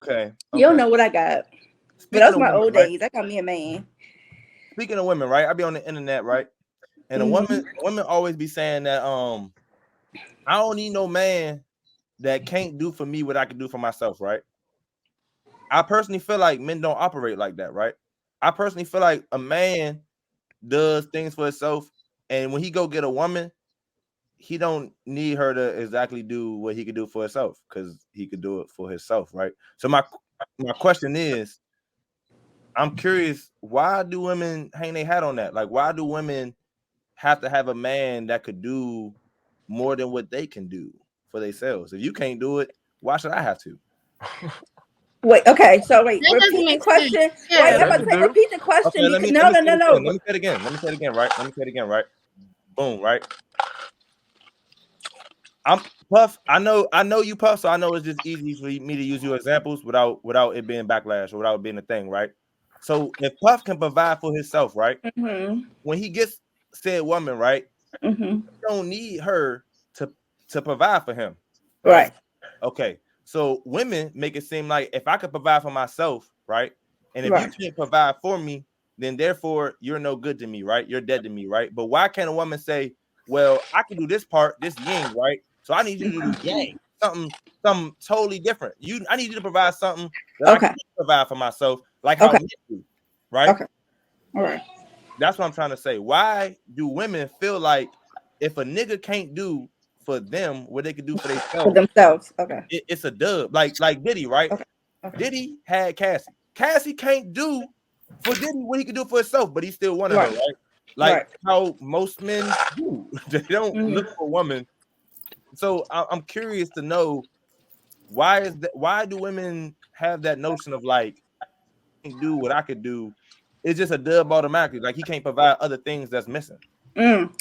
Okay. You don't know what I got. But Speaking that's of my women, old right? days. I got me a man. Speaking of women, right? I be on the internet, right? And women always be saying that I don't need no man that can't do for me what I can do for myself, right? I personally feel like men don't operate like that, right? I personally feel like a man does things for himself, and when he go get a woman, he don't need her to exactly do what he could do for himself because he could do it for himself, right? So my question is, I'm curious, why do women hang their hat on that? Like, why do women have to have a man that could do more than what they can do for themselves? If you can't do it, why should I have to? Wait, okay, so wait, That doesn't repeat the make question. sense. Wait, I'm Yeah. about to say, repeat the question Okay, let because me no. say it again. Let me say it again. Let me say it again, right? Let me say it again, right? Boom, right? I'm Puff. I know you, Puff. So I know it's just easy for me to use your examples without it being backlash or without it being a thing, right? So if Puff can provide for himself, right? When he gets said woman, right? He don't need her to provide for him, right? Okay. So women make it seem like if I could provide for myself, right? And if you Right. can't provide for me, then therefore you're no good to me, right? You're dead to me, right? But why can't a woman say, well, I can do this part, this yang, right? So I need you to do yang, something totally different. I need you to provide something that I Okay. can't provide for myself, like how Okay. men do, right? Okay. All right. That's what I'm trying to say. Why do women feel like if a nigga can't do for them what they can do for For themselves, themselves. Okay. it's a dub? Like Diddy, right? Okay. Okay. Diddy had Cassie. Cassie can't do for Diddy what he could do for himself, but he still wanted her, Right. right? Like Right. how most men do. They don't look for a woman. So I'm curious to know why is that? Why do women have that notion of like do what I could do? It's just a dub automatically. Like he can't provide other things that's missing. Mm.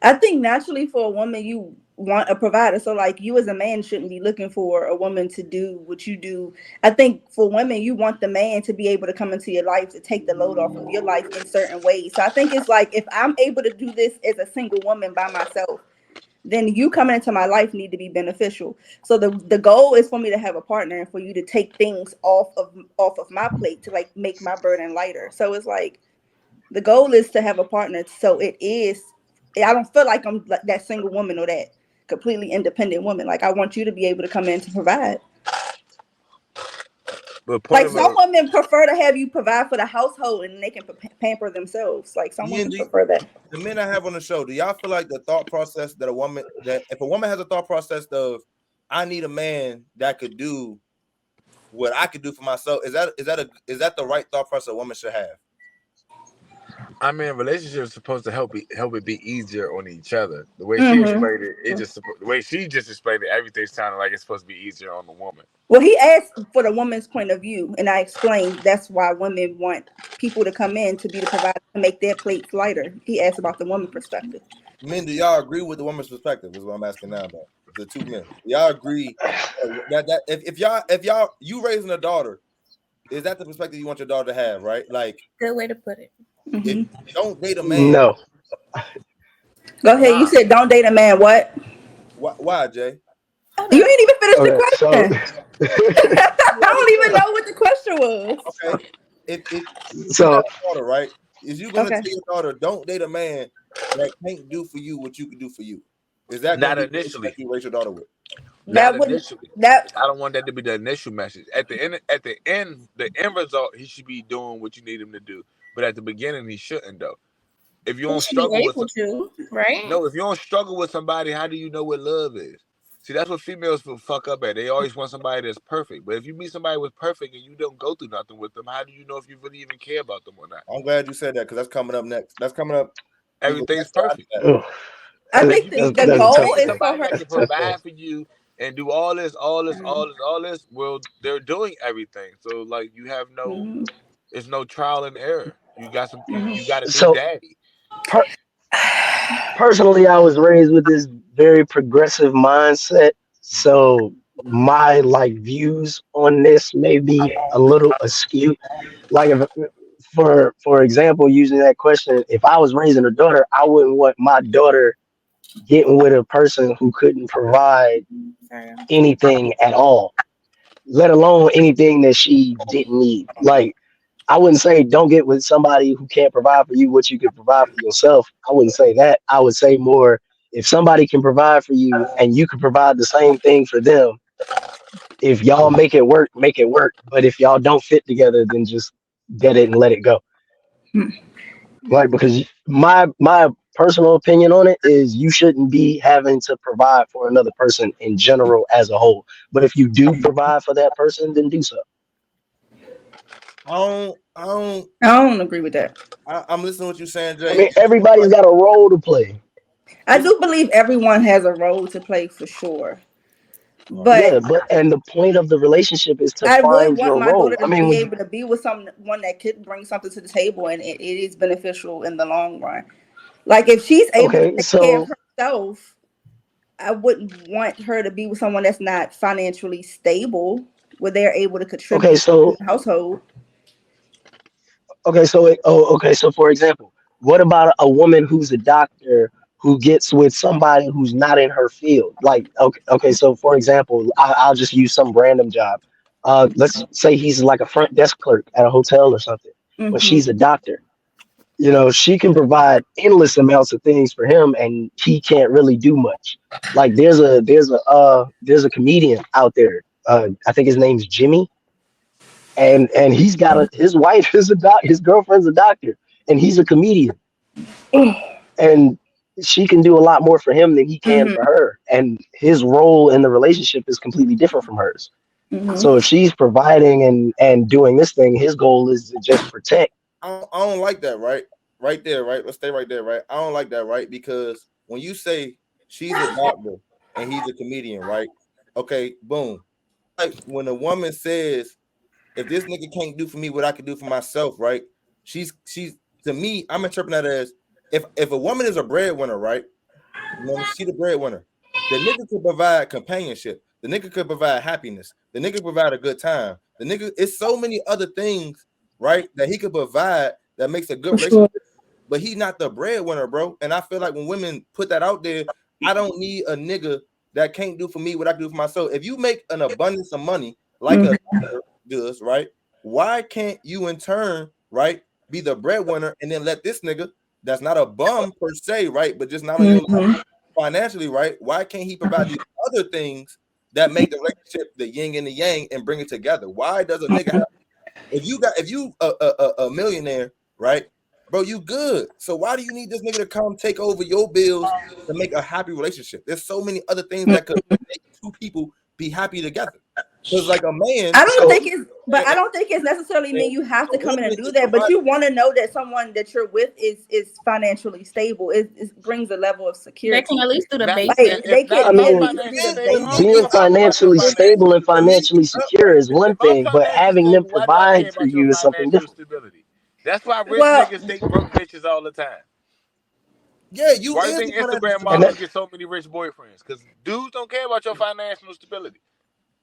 I think naturally for a woman, you want a provider. So, like, you as a man shouldn't be looking for a woman to do what you do. I think for women, you want the man to be able to come into your life to take the load off of your life in certain ways. So, I think it's like if I'm able to do this as a single woman by myself, then you coming into my life need to be beneficial. So the goal is for me to have a partner and for you to take things off of my plate to like make my burden lighter. So it's like the goal is to have a partner. So it is. I don't feel like I'm like that single woman or that completely independent woman. Like I want you to be able to come in to provide. But Like some women prefer to have you provide for the household and they can pamper themselves. Like some women prefer that. The men I have on the show, do y'all feel like the thought process that if a woman has a thought process of I need a man that could do what I could do for myself, is that the right thought process a woman should have? I mean, relationships are supposed to help it be easier on each other. The way she explained it, the way she just explained it, everything sounded like it's supposed to be easier on the woman. Well, he asked for the woman's point of view, and I explained that's why women want people to come in to be the provider to make their plates lighter. He asked about the woman perspective. Men, do y'all agree with the woman's perspective? Is what I'm asking now. Though the two men, do y'all agree that if y'all you raising a daughter, is that the perspective you want your daughter to have? Right, like good way to put it. If don't date a man. No. Go ahead. You said don't date a man. What? Why, Jay? You ain't even finished the question. I don't even know what the question was. Okay. If so daughter, right? Is you gonna tell your daughter don't date a man that can't do for you what you can do for you? Is that not gonna be initially? You raise your daughter with? Not initially. I don't want that to be the initial message. At the end, the end result, he should be doing what you need him to do. But at the beginning, he shouldn't though. If you don't struggle with right? No, if you don't struggle with somebody, how do you know what love is? See, that's what females will fuck up at. They always want somebody that's perfect. But if you meet somebody who's perfect and you don't go through nothing with them, how do you know if you really even care about them or not? I'm glad you said that because that's coming up next. That's coming up. Everything's perfect. I think the goal is for her that can provide for you and do all this. Well, they're doing everything. So like you have it's no trial and error. You got some. You got a good daddy. Personally, I was raised with this very progressive mindset, so my views on this may be a little askew. Like if, for example, using that question, if I was raising a daughter, I wouldn't want my daughter getting with a person who couldn't provide anything at all. let alone anything that she didn't need. Like, I wouldn't say don't get with somebody who can't provide for you what you could provide for yourself. I wouldn't say that. I would say more, if somebody can provide for you and you can provide the same thing for them, if y'all make it work, make it work. But if y'all don't fit together, then just get it and let it go. Like, because my personal opinion on it is you shouldn't be having to provide for another person in general as a whole. But if you do provide for that person, then do so. I don't agree with that. I'm listening to what you're saying, I Jay. mean, everybody's got a role to play. I do believe everyone has a role to play for sure. But Yeah, but and the point of the relationship is to I would find want your my daughter role. I to mean, be when you, able to be with someone that could bring something to the table, and it is beneficial in the long run. Like if she's able to okay, take care of so herself, I wouldn't want her to be with someone that's not financially stable, where they're able to okay, contribute to so the household. okay, so for example, what about a woman who's a doctor who gets with somebody who's not in her field? Like, okay, so for example, I'll just use some random job. Let's say he's like a front desk clerk at a hotel or something, but Hmm. she's a doctor. You know, she can provide endless amounts of things for him, and he can't really do much. Like, there's a comedian out there. I think his name's Jimmy, and he's got his wife is a his girlfriend's a doctor, and he's a comedian, and she can do a lot more for him than he can Hmm. for her, and his role in the relationship is completely different from hers. Hmm. So if she's providing and doing this thing, his goal is to just protect. I don't like that, right? Right there, right? Let's stay right there, right? I don't like that, right? Because when you say she's a doctor and he's a comedian, right? Okay, boom. Like when a woman says, if this nigga can't do for me what I can do for myself, right? She's to me, I'm interpreting that as if a woman is a breadwinner, right? You know, she the breadwinner. The nigga could provide companionship. The nigga could provide happiness. The nigga could provide a good time. The nigga, it's so many other things, right, that he could provide that makes a good For sure. relationship. But he's not the breadwinner, bro. And I feel like when women put that out there, I don't need a nigga that can't do for me what I can do for myself. If you make an abundance of money like Hmm. a doctor does, right? Why can't you in turn, right, be the breadwinner and then let this nigga that's not a bum per se, right, but just not on your Hmm. financially, right? Why can't he provide these other things that make the relationship the yin and the yang and bring it together? Why does a nigga have, if you a millionaire, right, bro, you good. So why do you need this nigga to come take over your bills to make a happy relationship? There's so many other things that could make two people be happy together. Because like a man, I don't So think it's, but I don't think it's necessarily and mean you have a to come in woman and do is that. But you providing. want to know that someone that you're with is financially stable. It brings a level of They can security. at least do the Now, Like basics. they I could if I'm at mean, least do financially the stable, You I don't need give being a basics. fuck about your financially to, financial stable and to stability. me, financially secure is one If I'm thing, but financially having them stable, why do I care provide for about your you is something financial different. stability? That's why rich Well, niggas date broke bitches all the time. yeah, you Why do you is the think financial Instagram And stability. that, models get so many rich boyfriends? Because dudes don't care about your financial stability.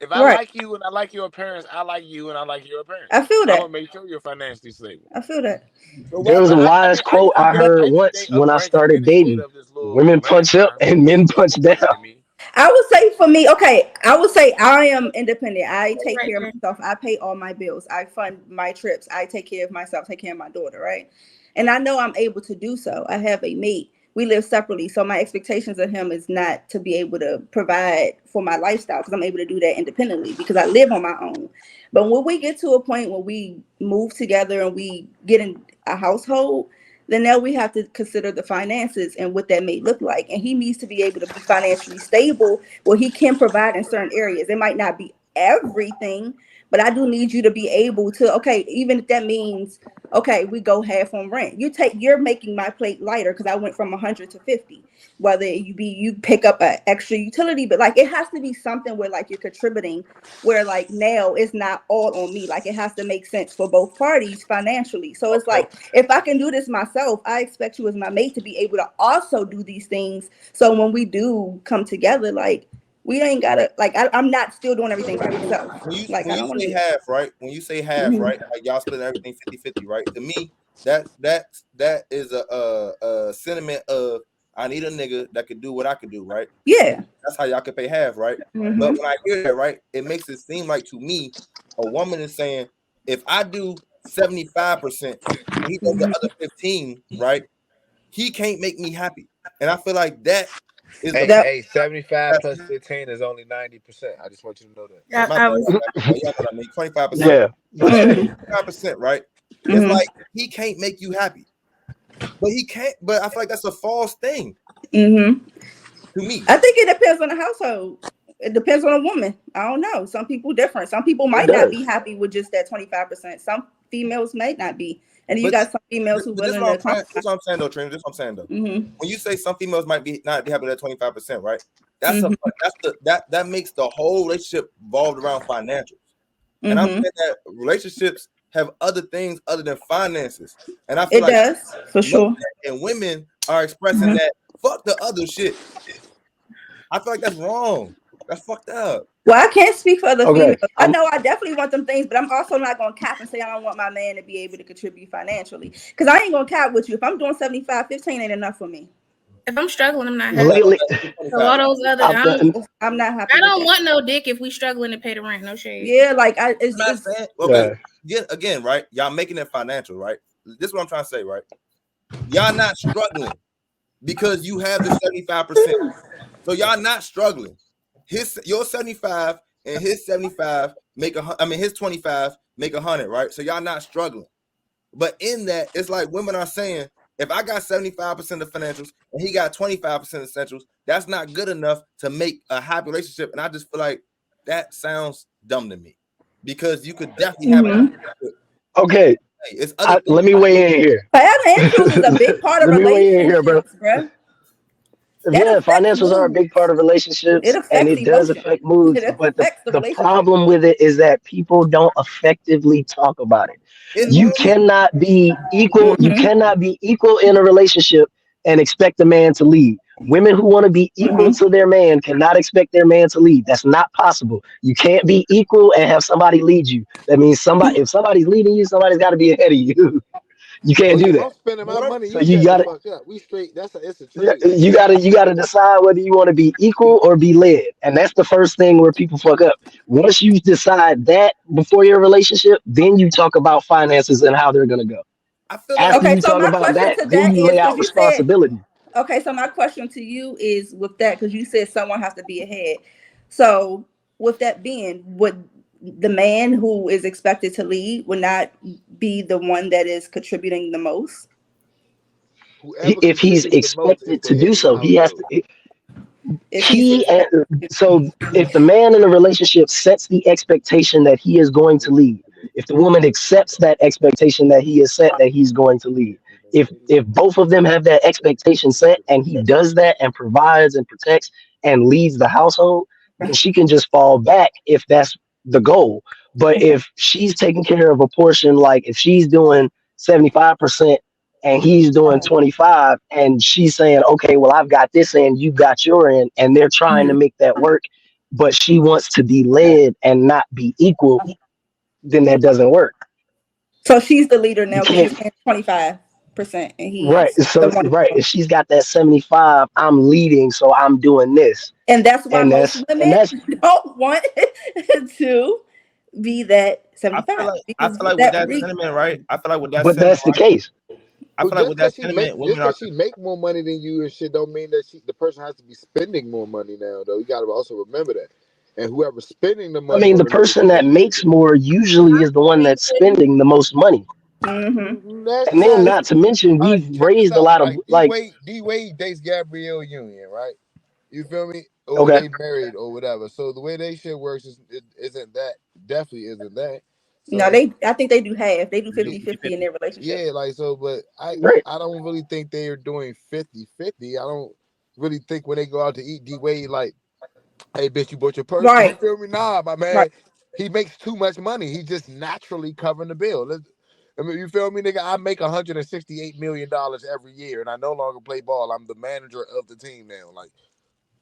If I right. like you and I like your appearance, I like you and I like your appearance. I feel I'm that. gonna make sure you're financially stable. I feel that. So why there was But a can't wise quote I heard I used to date once a when I branch started dating: administrator of this little women punch up mastermind who and was way men more punch down. money than me. I would say for me, okay, I would say I am independent. I take Right care of there. myself. I pay all my bills. I fund my trips. I take care of myself, take care of my daughter, right? And I know I'm able to do so. I have a mate. We live separately. So my expectations of him is not to be able to provide for my lifestyle because I'm able to do that independently because I live on my own. But when we get to a point where we move together and we get in a household, then now we have to consider the finances and what that may look like. And he needs to be able to be financially stable where he can provide in certain areas. It might not be everything, but I do need you to be able to, okay, even if that means, okay, we go half on rent. You're making my plate lighter because I went from 100 to 50. Whether you pick up an extra utility, but like it has to be something where like you're contributing where like now it's not all on me. Like it has to make sense for both parties financially. So it's okay? like if I can do this myself, I expect you as my mate to be able to also do these things. So when we do come together, like we ain't gotta like I'm not still doing everything for myself. Like When I you don't want to say do that. half, right? When you say half, Hmm. right? Like y'all splitting everything 50-50, right? To me, that is a sentiment of I need a nigga that could do what I could do, right? Yeah. That's how y'all can pay half, right? Mhm. But when I hear that, right, it makes it seem like to me, a woman is saying, if I do 75% and he does the other 15, right, he can't make me happy. And I feel like that is the Hey, 75 plus 15 is only 90%. I just want you to know that. my I bad, was y'all know what I mean, 25%. Yeah. But that Mhm. 25%, right? It's Mhm. like he can't make you happy. But he can't, but I feel like that's a false thing Mhm. to me. I think it depends on the household. It depends on a woman. I don't know. Some people different. Some people It might not be does. happy with just that 25%. Some females may not be, and you But got some females who this is willing what to I'm saying. compromise. This is what I'm saying though, Trin. This is what I'm saying though. Mhm. When you say some females might be not be happy with that 25%, right? That's Mhm. that makes the whole relationship revolved around financials. And I'm Mhm. saying that relationships have other things other than finances. And I feel It like does for sure. men and women are expressing Mhm. that fuck the other shit. I feel like that's wrong. That's fucked up. Well, I can't speak for other Okay. females. I know I definitely want them things, but I'm also not gonna cap and say I don't want my man to be able to contribute financially. Because I ain't gonna cap with you. If I'm doing 75, 15 ain't enough for me. if I'm struggling, I'm not What happy. about Lately, that So all 25? those other I've done. I'm not I happy with don't that. want no dick if we struggling to pay the rent. No shade. Yeah, like I'm not it's saying okay. Yeah. Again, right? Y'all making it financial, right? This is what I'm trying to say, right? Y'all not struggling because you have the 75%. So y'all not struggling. Your 75 and his 75 make his 25 make 100, right? So y'all not struggling. But in that, it's like women are saying, if I got 75% of financials and he got 25% of essentials, that's not good enough to make a happy relationship. And I just feel like that sounds dumb to me because you could definitely have a happy relationship. Okay. It's other things. Let me weigh in here. financials is a big part of Let me weigh in here, bro. relationships, bruh. That Yeah, affects financials are a big moods. part of relationships It and affects it does emotion. affect It moods. But affects the the relationship. problem with it is that people don't effectively talk about it. It You only cannot be equal. You Mm-hmm. cannot be equal in a relationship and expect a man to lead. Women who want to be equal Mm-hmm. to their man cannot expect their man to lead. That's not possible. You can't be equal and have somebody lead you. That means if somebody's leading you, somebody's got to be ahead of you. You Oh can't yeah, do if that. I'm spending my more money, So you you shut the got to fuck up. We straight. It's a yeah, trade. you gotta decide whether you want to be equal or be led, and that's the first thing where people fuck up. Once you decide that before your relationship, then you talk about finances and how they're gonna go. I feel like After Okay, you so talk my about question that, to then that you is lay because out you said responsibility. okay, so my question to you is with that because you said someone has to be ahead. So with that being, would the man who is expected to lead would not be the one that is contributing the most? Whoever If he's contributes the most is expected the to head do of the so, he has household. to. If he's He expected. so if the man in a relationship sets the expectation that he is going to lead, if the woman accepts that expectation that he is set that he's going to lead, if both of them have that expectation set and he does that and provides and protects and leads the household, then she can just fall back if that's the goal. But if she's taking care of a portion, like if she's doing 75% and he's doing 25 and she's saying, okay, well, I've got this end, you got your end, and they're trying to Mhm. make that work, but she wants to be led and not be equal, then that doesn't work. So she's the leader You now because she's can't. paying 25% and Right. he's the So one. right, if she's got that 75, I'm leading, so I'm doing this. And that's why And most and women that's don't want to be that I feel 75 like because with that that sentiment, right? I feel like with that but sentiment, that's the right? case. I But feel like with that sentiment, just women are cause she make more money than you and shit don't mean that the person has to be spending more money now though. You gotta also remember that. And whoever's spending the I money mean, on the the person that relationship. makes more usually is the one that's spending the most money. hmm That's And then not. not to mention All right, we've check this raised a out. lot of Like like D Wade dates Gabrielle Union, right? You feel me? Or okay. they married or whatever. So the way they shit works isn't that. Definitely isn't that. No, So I think they do half. They do yeah, 50-50 in their relationship. yeah, like so. But Right. I don't really think they're doing 50-50. I don't really think when they go out to eat, D Wade like, hey bitch, you bought your purse. You Right, feel me? Nah, my right. man. He makes too much money. He just naturally covering the bill. I mean, you feel me, nigga? I make $168 million every year, and I no longer play ball. I'm the manager of the team now. Like,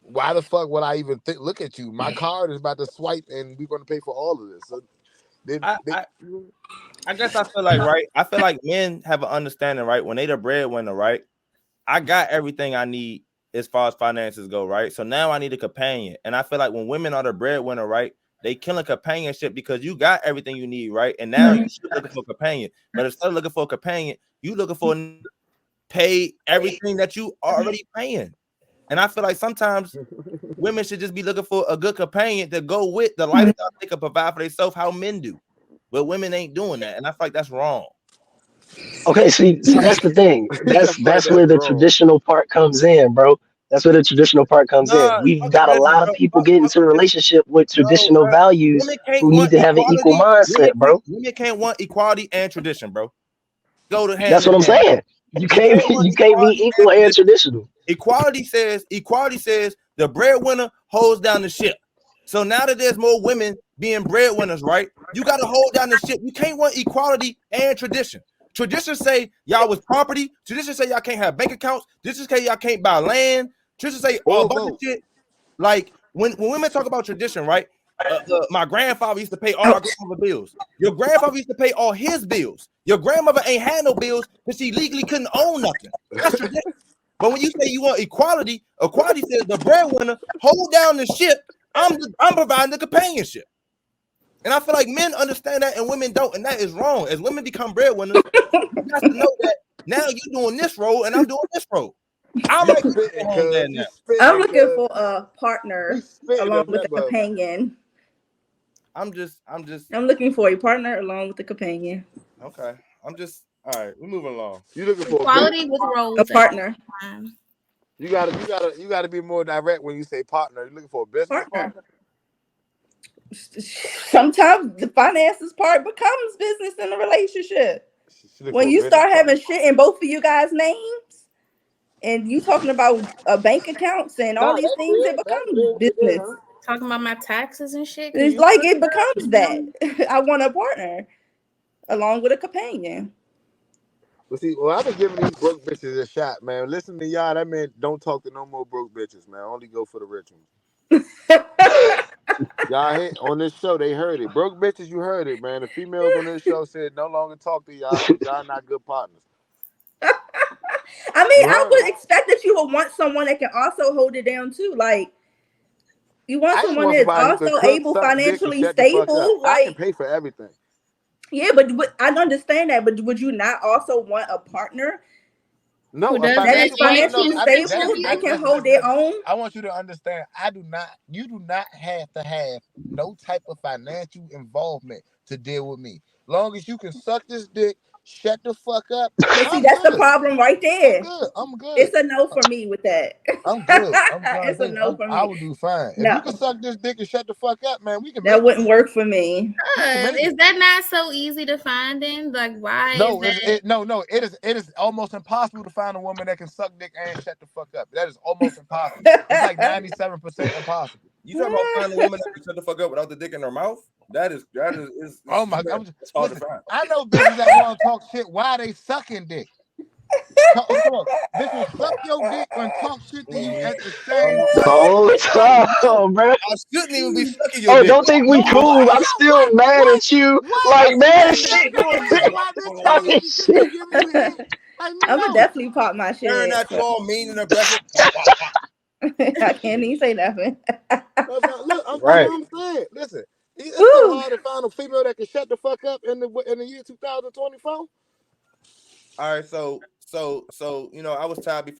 why the fuck would I even think? Look at you. My card is about to swipe, and we're going to pay for all of this. So I, I I guess I feel like right. I feel like men have an understanding, right? When they the breadwinner, right? I got everything I need as far as finances go, right? So now I need a companion. And I feel like when women are the breadwinner, right, they killing companionship because you got everything you need, right? And now you should looking for a companion. But instead of looking for a companion, you looking for pay everything that you already paying. And I feel like sometimes women should just be looking for a good companion to go with the lifestyle they can provide for themselves, how men do. But women ain't doing that. And I feel like that's wrong. Okay, see, so that's the thing. That's where the wrong. traditional part comes in, bro. That's where the traditional part comes in. Nah, We've fuck got a tradition, lot of bro. people get into a relationship with No, traditional bro. values Women can't who need want to have an equal equality. mindset, bro. Women can't want equality and tradition, bro. Go to hand That's in what I'm hand. saying. You You can't can't be want you can't be equality and equal and tradition. traditional. Equality says the breadwinner holds down the ship. So now that there's more women being breadwinners, right? You got to hold down the ship. You can't want equality and tradition. Tradition say y'all was property. Tradition say y'all can't have bank accounts. Tradition say y'all can't buy land. Tradition say a bunch of shit. Like when women talk about tradition, right? My grandfather used to pay all our grandmother's bills. Your grandfather used to pay all his bills. Your grandmother ain't had no bills because she legally couldn't own nothing. That's tradition. But when you say you want equality, equality says the breadwinner hold down the ship. I'm providing the companionship. And I feel like men understand that and women don't, and that is wrong. As women become breadwinners, you got to know that now you're doing this role and I'm doing this role. I might be a home dad now. I'm looking for a partner along with a companion. I'm looking for a partner along with a companion. Okay. All right, we're moving along. You looking for equality with roles. A partner. You gotta be more direct when you say partner. You're looking for a business partner. Sometimes the finances part becomes business in a relationship. When you start having shit in both of you guys' names, and you talking about bank accounts and all these things, it becomes business. Talking about my taxes and shit. It's like it becomes that. I want a partner along with a companion. I've been giving these broke bitches a shot, man. Listen to y'all. That man don't talk to no more broke bitches, man. Only go for the rich ones. Y'all hit on this show, they heard it. Broke bitches, you heard it, man. The females on this show said no longer talk to y'all because y'all not good partners. I mean, I would expect that you would want someone that can also hold it down too. Like, you want someone that's also able, financially stable. Like, I can pay for everything. Yeah, but I understand that. But would you not also want a partner? No, that is financially stable. They can hold their own. I want you to understand. You do not have to have no type of financial involvement to deal with me. Long as you can suck this dick, shut the fuck up. But see, that's the problem right there. I'm good. It's a no for me with that. I'm good. It's a no for me. I would do fine. If you can suck this dick and shut the fuck up, man, we can. That wouldn't work for me. Is that not so easy to find? Then, like, why? No, it is almost impossible to find a woman that can suck dick and shut the fuck up. That is almost impossible. It's like 97% impossible. You talking about finding a woman that can shut the fuck up without the dick in her mouth? That is oh my God. It's hard to find. I know bitches that want to talk shit while they sucking dick. Bitch will suck your dick and talk shit to you at the same time. Oh, bro. I shouldn't even be sucking your dick. Don't think we cool. I'm still mad at you. Like, man, shit. I'm gonna definitely pop my shit. Turn that all mean and aggressive. I can't even say nothing. Right. I'm saying. Listen, it's so hard to find a female that can shut the fuck up in the year 2024. All right, so I was tired